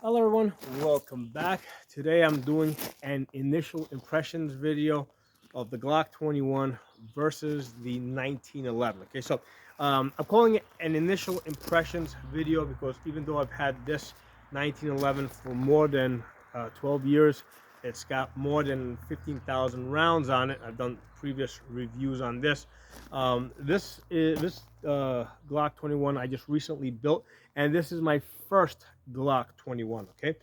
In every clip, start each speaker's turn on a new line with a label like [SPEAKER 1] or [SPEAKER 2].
[SPEAKER 1] Hello everyone, welcome back. Today I'm doing an initial impressions video of the Glock 21 versus the 1911. Okay, so I'm calling it an initial impressions video because even though I've had this 1911 for more than 12 years, it's got more than 15,000 rounds on it. I've done previous reviews on this. This Glock 21 I just recently built, and this is my first Glock 21. Okay,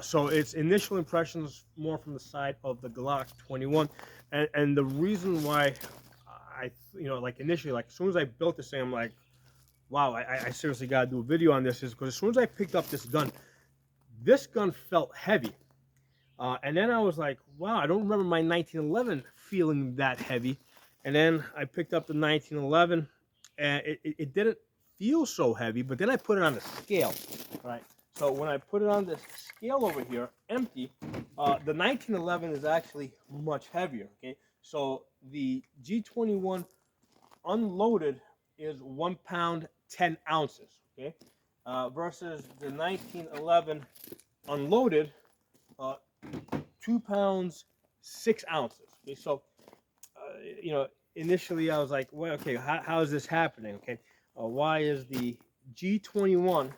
[SPEAKER 1] so it's initial impressions more from the side of the Glock 21, and the reason why like initially, like as soon as I built this thing, I'm like, wow, I seriously got to do a video on this, is because as soon as I picked up this gun felt heavy. And then I was like, wow, I don't remember my 1911 feeling that heavy. And then I picked up the 1911, and it didn't feel so heavy, but then I put it on the scale, right? So when I put it on this scale over here, empty, the 1911 is actually much heavier, okay? So the G21 unloaded is 1 pound, 10 ounces, okay? Versus the 1911 unloaded, 2 pounds, 6 ounces. Okay, so initially I was like, well, okay, how is this happening? Okay, why is the G21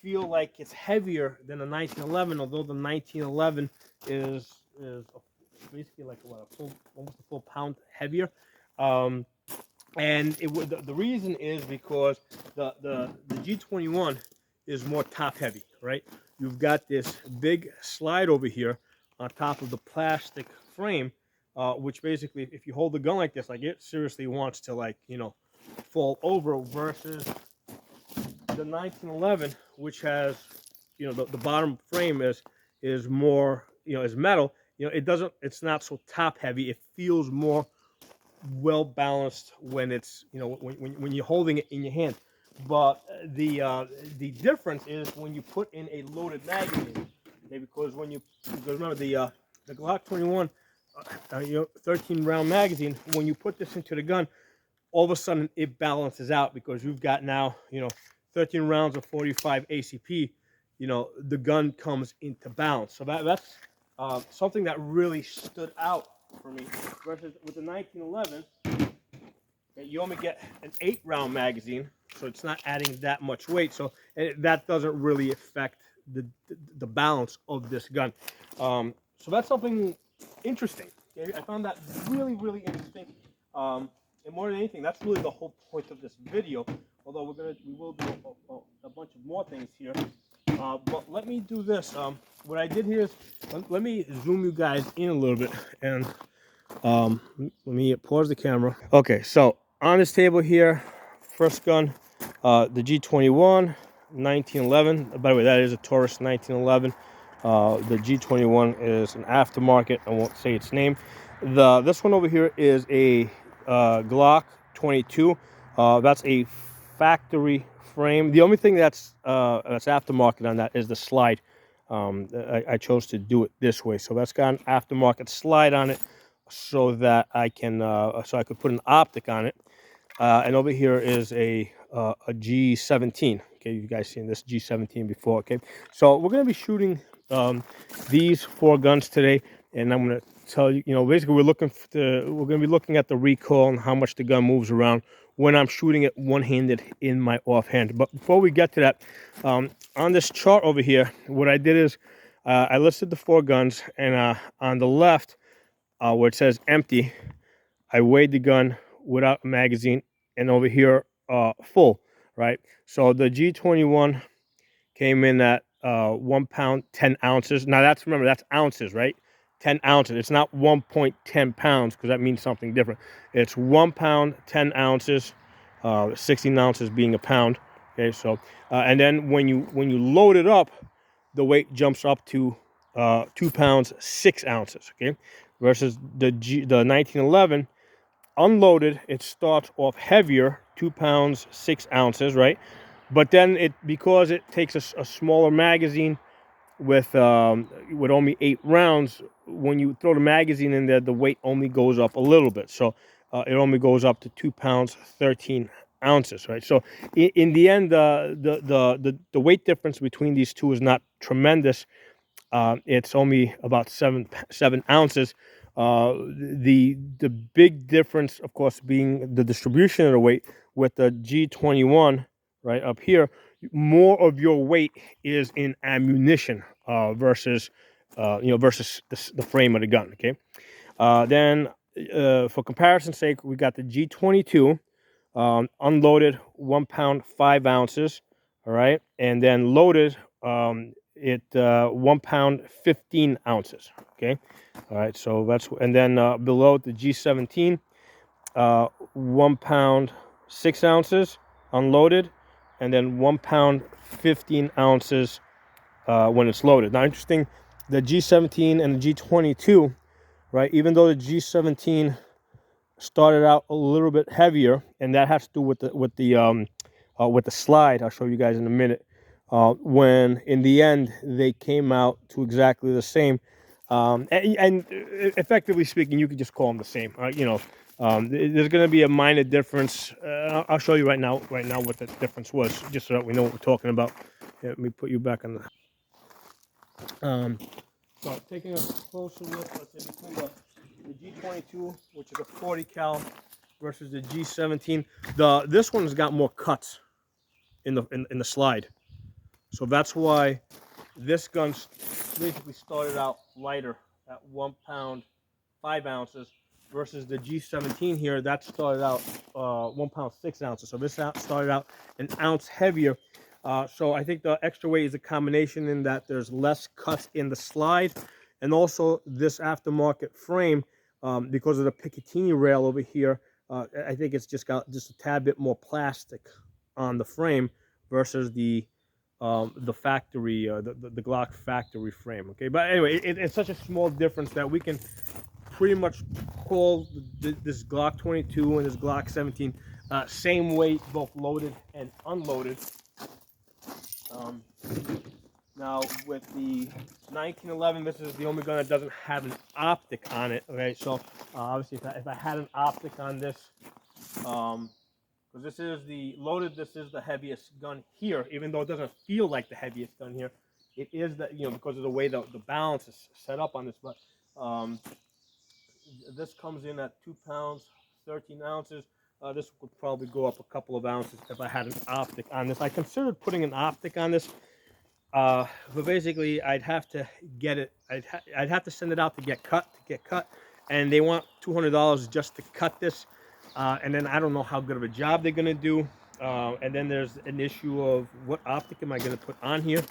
[SPEAKER 1] feel like it's heavier than the 1911, although the 1911 is basically like almost a full pound heavier. And the reason is because the G21 is more top heavy, right? You've got this big slide over here on top of the plastic frame, which basically, if you hold the gun like this, like it seriously wants to fall over, versus the 1911, which has, the bottom frame is more, is metal. It's not so top heavy. It feels more well balanced when it's, when you're holding it in your hand. But the difference is when you put in a loaded magazine, okay? Because remember the Glock 21, 13 round magazine, when you put this into the gun, all of a sudden it balances out, because you've got now 13 rounds of 45 ACP. The gun comes into balance. So that's something that really stood out for me. Versus with the 1911, you only get an 8-round magazine, so it's not adding that much weight. So that doesn't really affect the balance of this gun. So that's something interesting. Okay? I found that really, really interesting. And more than anything, that's really the whole point of this video. Although we will do a bunch of more things here. But let me do this. What I did here is, let me zoom you guys in a little bit, and let me pause the camera. Okay, so on this table here, first gun, the G21 1911. By the way, that is a Taurus 1911. The G21 is an aftermarket. I won't say its name. This one over here is a Glock 22. That's a factory frame. The only thing that's aftermarket on that is the slide. I chose to do it this way, so that's got an aftermarket slide on it, so that I can so I could put an optic on it. And over here is a G17. Okay, you guys seen this G17 before? Okay, so we're gonna be shooting these 4 guns today, and I'm gonna tell you, basically we're gonna be looking at the recoil and how much the gun moves around when I'm shooting it one-handed in my offhand. But before we get to that, on this chart over here, what I did is I listed the 4 guns, and on the left, where it says empty, I weighed the gun without a magazine, and over here full, right? So the G21 came in at 1 pound, 10 ounces. Now remember, that's ounces, right? 10 ounces. It's not 1.10 pounds, because that means something different. It's 1 pound, 10 ounces, 16 ounces being a pound. Okay, so and then when you load it up, the weight jumps up to 2 pounds, 6 ounces. Okay, versus the 1911 unloaded, it starts off heavier, 2 pounds, 6 ounces, right? But then because it takes a smaller magazine with only 8 rounds, when you throw the magazine in there, the weight only goes up a little bit. So it only goes up to 2 pounds, 13 ounces, right? So in the end, the weight difference between these two is not tremendous. It's only about 7 ounces. The big difference, of course, being the distribution of the weight with the G21 right up here. More of your weight is in ammunition versus versus the frame of the gun. Okay, then for comparison's sake, we got the G22 unloaded 1 pound 5 ounces. All right, and then loaded. It 1 pound 15 ounces. Okay, all right. So that's and then below the G17, 1 pound 6 ounces unloaded, and then 1 pound 15 ounces when it's loaded. Now, interesting, the G17 and the G22, right? Even though the G17 started out a little bit heavier, and that has to do with the slide. I'll show you guys in a minute. When in the end they came out to exactly the same, and effectively speaking, you could just call them the same. There's going to be a minor difference. I'll show you right now what the difference was, just so that we know what we're talking about. Let me put you back on the. So taking a closer look, let's say between the G22, which is a 40 cal, versus the G17. This one's got more cuts in the slide. So that's why this gun basically started out lighter at 1 pound 5 ounces versus the G17 here that started out 1 pound 6 ounces. So this started out an ounce heavier. So I think the extra weight is a combination in that there's less cuts in the slide, and also this aftermarket frame because of the Picatinny rail over here. I think it's just got just a tad bit more plastic on the frame versus the factory, the Glock factory frame. Okay, but anyway, it's such a small difference that we can pretty much call this Glock 22 and this Glock 17 same weight, both loaded and unloaded. Now with the 1911, this is the only gun that doesn't have an optic on it. Okay, so obviously if I had an optic on this, because this is the loaded, this is the heaviest gun here, even though it doesn't feel like the heaviest gun here. It is that, because of the way the balance is set up on this. But this comes in at 2 pounds 13 ounces. This would probably go up a couple of ounces if I had an optic on this. I considered putting an optic on this, but basically I'd have to get it. I'd have to send it out to get cut, and they want $200 just to cut this. And then I don't know how good of a job they're going to do. And then there's an issue of what optic am I going to put on here,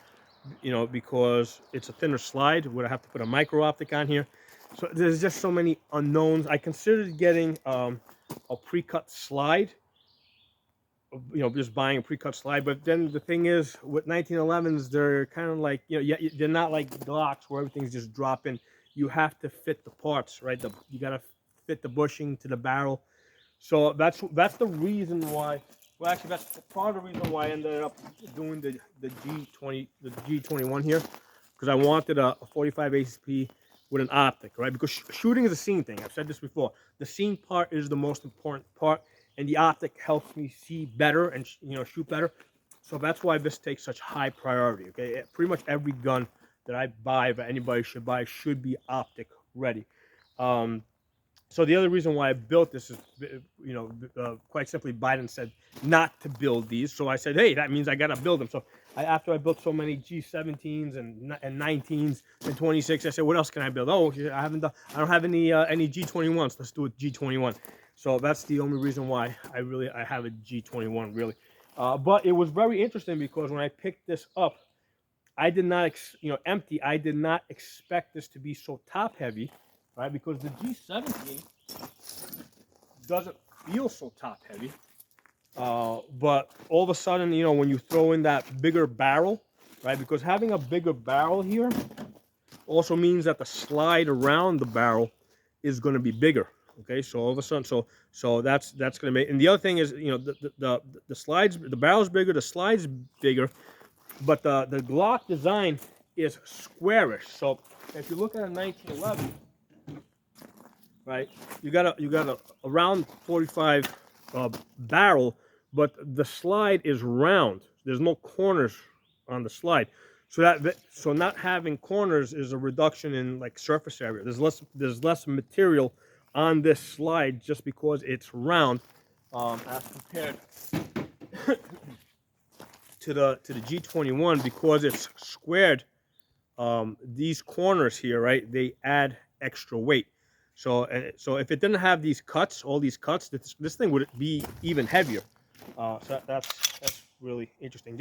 [SPEAKER 1] because it's a thinner slide. Would I have to put a micro optic on here? So there's just so many unknowns. I considered getting a pre-cut slide, just buying a pre-cut slide. But then the thing is, with 1911s, they're kind of like, they're not like Glocks where everything's just dropping. You have to fit the parts, right? You got to fit the bushing to the barrel. So that's the reason why. Well, actually, that's part of the reason why I ended up doing the G21 here, because I wanted a 45 ACP with an optic, right? Because shooting is a scene thing. I've said this before. The scene part is the most important part, and the optic helps me see better and shoot better. So that's why this takes such high priority. Okay, pretty much every gun that I buy, that anybody should buy, should be optic ready. So the other reason why I built this is, quite simply, Biden said not to build these. So I said, hey, that means I got to build them. So after I built so many G17s and 19s and 26, I said, what else can I build? Oh, I don't have any G21s. Let's do a G21. So that's the only reason why I have a G21, really. But it was very interesting because when I picked this up, I did not, empty. I did not expect this to be so top heavy. Right, because the G17 doesn't feel so top heavy, but all of a sudden, when you throw in that bigger barrel, right? Because having a bigger barrel here also means that the slide around the barrel is going to be bigger. Okay, so all of a sudden, so that's going to make. And the other thing is, the slides, the barrel's bigger, the slide's bigger, but the Glock design is squarish. So if you look at a 1911. Right, you got a around 45 barrel, but the slide is round. There's no corners on the slide. So not having corners is a reduction in like surface area. There's less material on this slide just because it's round, as compared to the G21, because it's squared. These corners here, right? They add extra weight. So if it didn't have these cuts, all these cuts, this thing would be even heavier. So that's really interesting.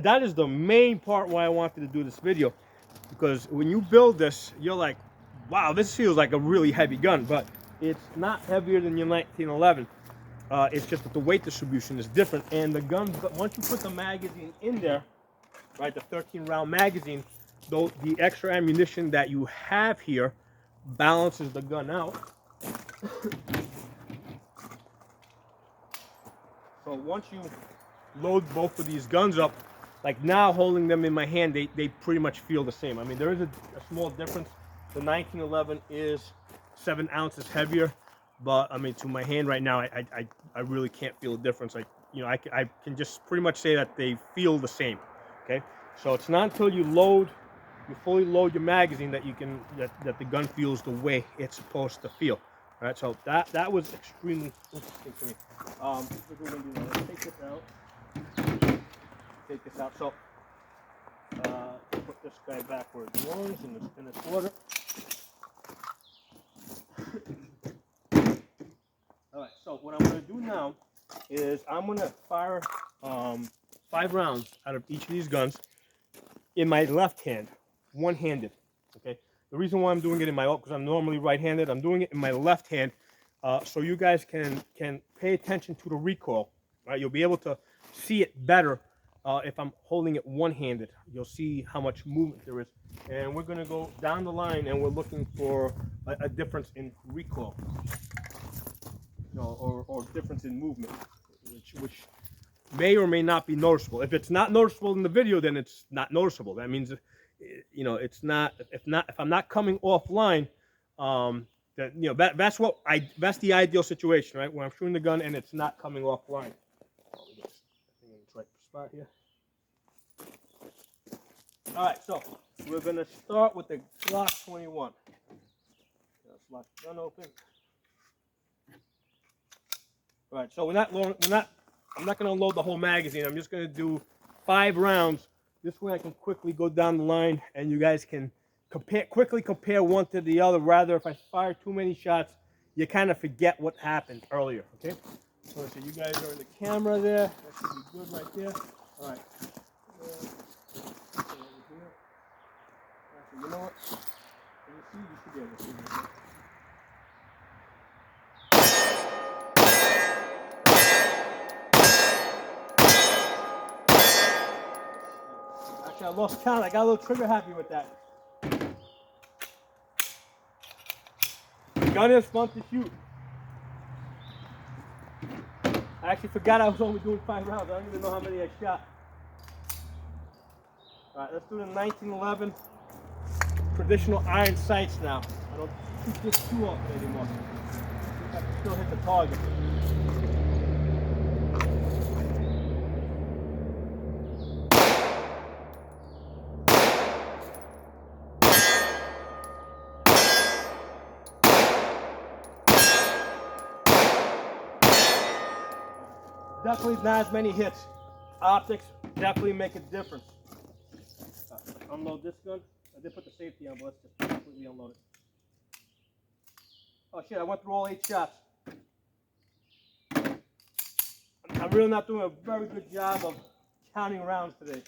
[SPEAKER 1] That is the main part why I wanted to do this video, because when you build this, you're like, wow, this feels like a really heavy gun, but it's not heavier than your 1911. It's just that the weight distribution is different, and the gun, once you put the magazine in there, right, the 13-round magazine, though the extra ammunition that you have here balances the gun out. So once you load both of these guns up, like now holding them in my hand, they pretty much feel the same. I mean, there is a small difference. The 1911 is 7 ounces heavier, but I mean, to my hand right now, I really can't feel a difference. Like, you know, I can just pretty much say that they feel the same. Okay, so it's not until you fully load your magazine that that the gun feels the way it's supposed to feel. All right, so that was extremely interesting to me. What we're gonna do now, let's take this out. Take this out. So put this guy back where it belongs in its order. All right, so what I'm gonna do now is I'm gonna fire 5 rounds out of each of these guns in my left hand, one-handed. Okay. The reason why I'm doing it in my, because I'm normally right-handed, I'm doing it in my left hand, so you guys can pay attention to the recoil. Right, you'll be able to see it better if I'm holding it one-handed. You'll see how much movement there is, and we're gonna go down the line, and we're looking for a difference in recoil, you know, or difference in movement, which may or may not be noticeable. If it's not noticeable in the video, then it's not noticeable. That means, you know, it's not. If I'm not coming offline, that, you know, that's the ideal situation, right? When I'm shooting the gun and it's not coming offline. Oh, we got in its right spot here. All right, so we're gonna start with the Glock 21. Let's lock the gun open. All right, so I'm not going to load the whole magazine. I'm just going to do 5 rounds. This way I can quickly go down the line, and you guys can quickly compare one to the other. Rather, if I fire too many shots, you kind of forget what happened earlier, okay? So you guys are in the camera there. That should be good right there. All right. Actually, you know what? Let me see. You should be able to see this. Actually, I lost count. I got a little trigger happy with that. The gun is fun to shoot. I actually forgot I was only doing 5 rounds. I don't even know how many I shot. All right, let's do the 1911 traditional iron sights now. I don't shoot this too often anymore. I can still hit the target. Definitely not as many hits. Optics definitely make a difference. Unload this gun. I did put the safety on, but let's just completely unload it. Oh shit, I went through all 8 shots. I'm really not doing a very good job of counting rounds today.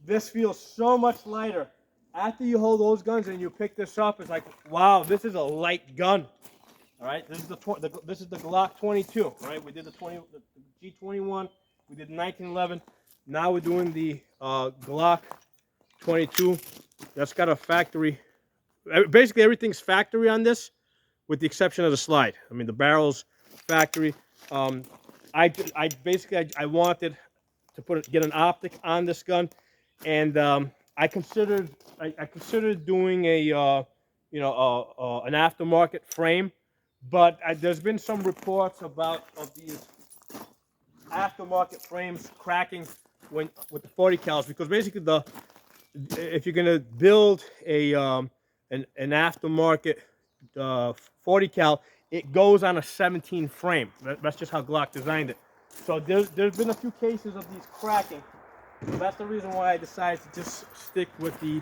[SPEAKER 1] This feels so much lighter. After you hold those guns and you pick this up, it's like, wow, this is a light gun. All right, this is the Glock 22. All right, we did the G21, we did the 1911. Now we're doing the Glock 22. That's got a factory. Basically, everything's factory on this, with the exception of the slide. I mean, the barrel's factory. I wanted to get an optic on this gun, and I considered doing an aftermarket frame. But there's been some reports of these aftermarket frames cracking when with the 40 cals, because basically if you're gonna build a an aftermarket 40 cal, it goes on a 17 frame. That's just how Glock designed it. So there's been a few cases of these cracking. So that's the reason why I decided to just stick with the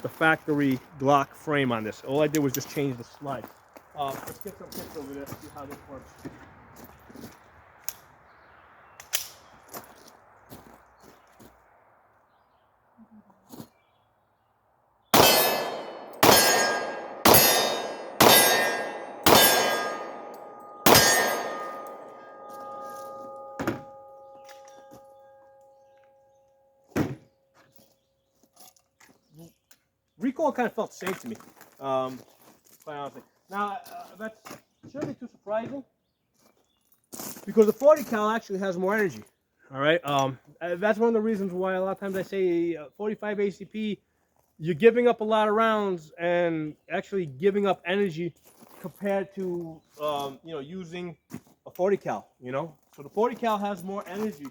[SPEAKER 1] factory Glock frame on this. All I did was just change the slide. Let's get some pics over there, see how this works. Recoil kind of felt safe to me, quite honestly. Now, that shouldn't be too surprising, because the 40 cal actually has more energy. All right, that's one of the reasons why a lot of times I say 45 ACP, you're giving up a lot of rounds and actually giving up energy compared to using a 40 cal. So the 40 cal has more energy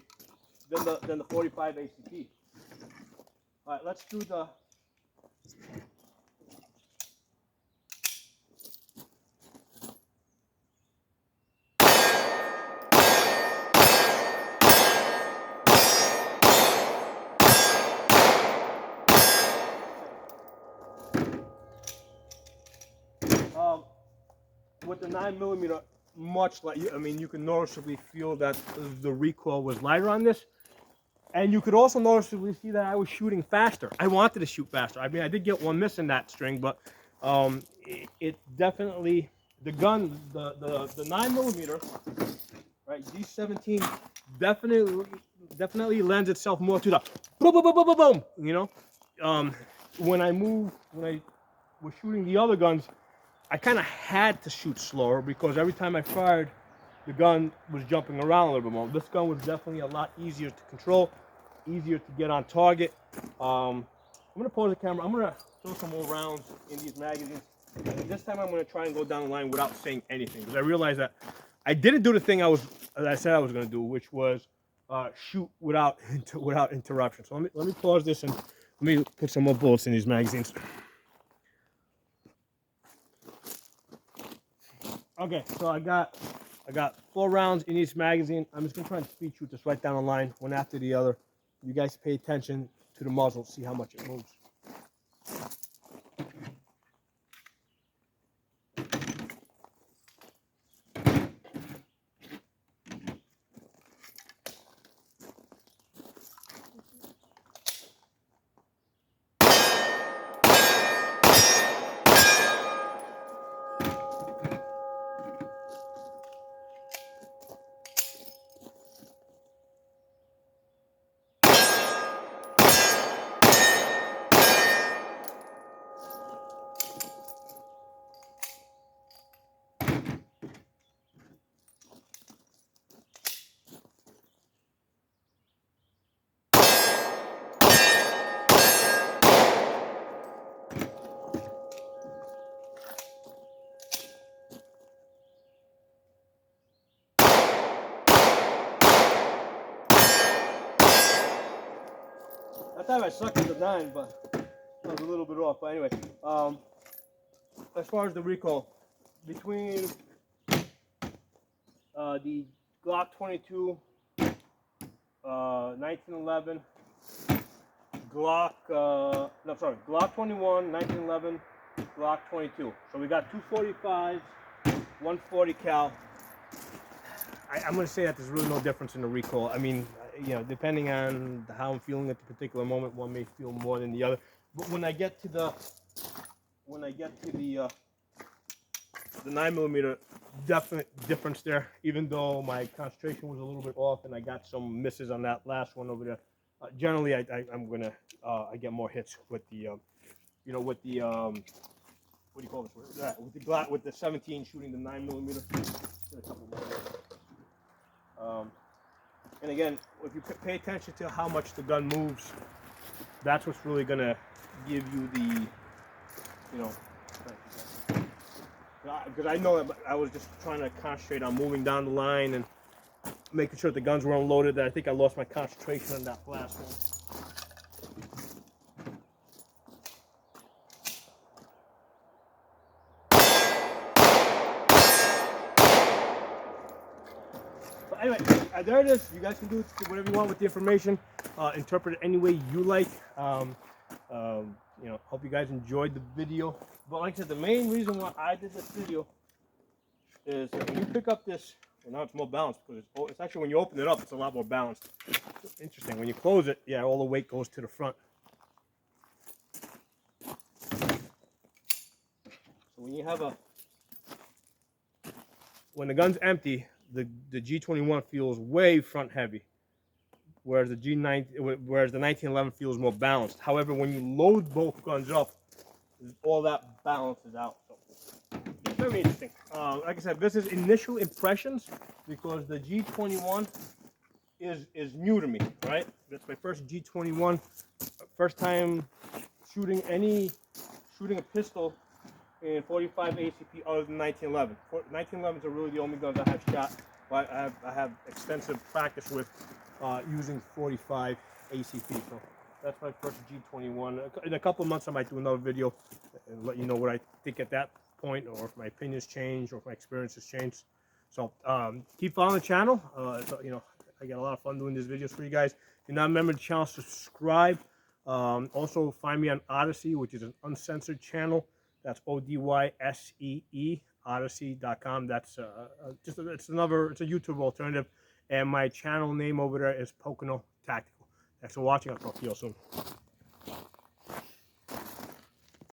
[SPEAKER 1] than the 45 ACP. All right, let's do the. With the 9mm, much like, I mean, you can noticeably feel that the recoil was lighter on this, and you could also noticeably see that I was shooting faster. I wanted to shoot faster. I mean, I did get one miss in that string, but it definitely, the gun, the 9mm, right, G17 definitely lends itself more to the boom, boom, boom, boom, boom, boom. When I was shooting the other guns, I kind of had to shoot slower because every time I fired, the gun was jumping around a little bit more. This gun was definitely a lot easier to control, easier to get on target. I'm going to pause the camera. I'm going to throw some more rounds in these magazines. And this time I'm going to try and go down the line without saying anything, because I realized that I didn't do the thing I said I was going to do, which was shoot without interruption. So let me pause this and let me put some more bullets in these magazines. Okay, so I got 4 rounds in each magazine. I'm just gonna try and speed shoot this right down the line, one after the other. You guys pay attention to the muzzle, see how much it moves. I thought I sucked at the 9, but I was a little bit off. But anyway, as far as the recoil, between the Glock 22, 1911, Glock 21, 1911, Glock 22. So we got 245s, 140 cal. I'm going to say that there's really no difference in the recoil. I mean, depending on how I'm feeling at the particular moment, one may feel more than the other. But when I get to the 9mm, definite difference there. Even though my concentration was a little bit off and I got some misses on that last one over there. Generally, I'm gonna I get more hits with the what do you call this? With the 17 shooting the 9mm. A couple more. And again, if you pay attention to how much the gun moves, that's what's really gonna give you the, because I know that I was just trying to concentrate on moving down the line, and making sure the guns were unloaded. I think I lost my concentration on that last one. But anyway, there it is. You guys can do whatever you want with the information. Interpret it any way you like. You know, hope you guys enjoyed the video. But like I said, the main reason why I did this video is that when you pick up this, well, now it's more balanced because it's actually, when you open it up, it's a lot more balanced. Interesting. When you close it, yeah, all the weight goes to the front. So when you have when the gun's empty, the G21 feels way front heavy, whereas the 1911 feels more balanced. However, when you load both guns up, all that balances out. So it's very interesting. Like I said, this is initial impressions because the G21 is new to me, right? That's my first G21, first time shooting a pistol in 45 ACP other than 1911. 1911s are really the only guns I have shot. I have extensive practice with using 45 ACP. So that's my first G21. In a couple of months, I might do another video and let you know what I think at that point, or if my opinions change, or if my experiences change. So keep following the channel. So, you know, I get a lot of fun doing these videos for you guys. If you're not a member of the channel, subscribe. Also find me on Odyssey, which is an uncensored channel. That's ODYSEE, Odyssey.com. That's it's a YouTube alternative. And my channel name over there is Pocono Tactical. Thanks for watching. I'll talk to you all soon.